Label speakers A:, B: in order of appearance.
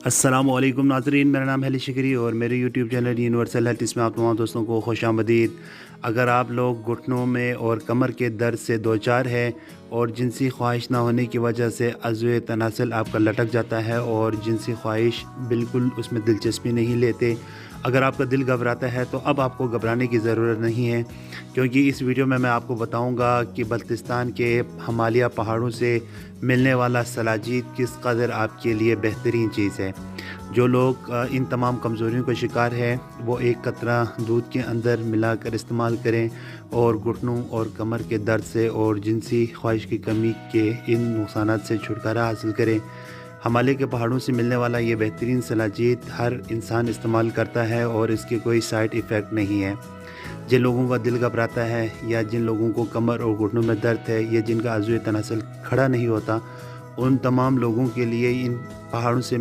A: अस्सलामुअलैकुम नाज़रीन, मेरा नाम है अली शिकरी और मेरे यूट्यूब चैनल यूनिवर्सल हेल्थ इसमें आप तमाम दोस्तों को खुशामदीद। अगर आप लोग घुटनों में और कमर के दर्द से दो चार है और जिनसी ख्वाहिश ना होने की वजह से अज़्वे तनासल आपका लटक जाता है और जिनसी ख्वाहिश बिल्कुल उसमें दिलचस्पी नहीं लेते, अगर आपका दिल घबराता है तो अब आपको घबराने की ज़रूरत नहीं है, क्योंकि इस वीडियो में मैं आपको बताऊंगा कि बल्तिस्तान के हिमालय पहाड़ों से मिलने वाला सलाजीत किस कदर आपके लिए बेहतरीन चीज़ है। जो लोग इन तमाम कमज़ोरियों का शिकार है वो एक कतरा दूध के अंदर मिलाकर इस्तेमाल करें और घुटनों और कमर के दर्द से और जिनसी ख्वाहिश की कमी के इन नुकसानात से छुटकारा हासिल करें। हिमालय के पहाड़ों से मिलने वाला ये बेहतरीन सलाजीत हर इंसान इस्तेमाल करता है और इसके कोई साइड इफ़ेक्ट नहीं है। जिन लोगों का दिल घबराता है या जिन लोगों को कमर और घुटनों में दर्द है या जिनका अज़्वे तनासल खड़ा नहीं होता, उन तमाम लोगों के लिए इन पहाड़ों से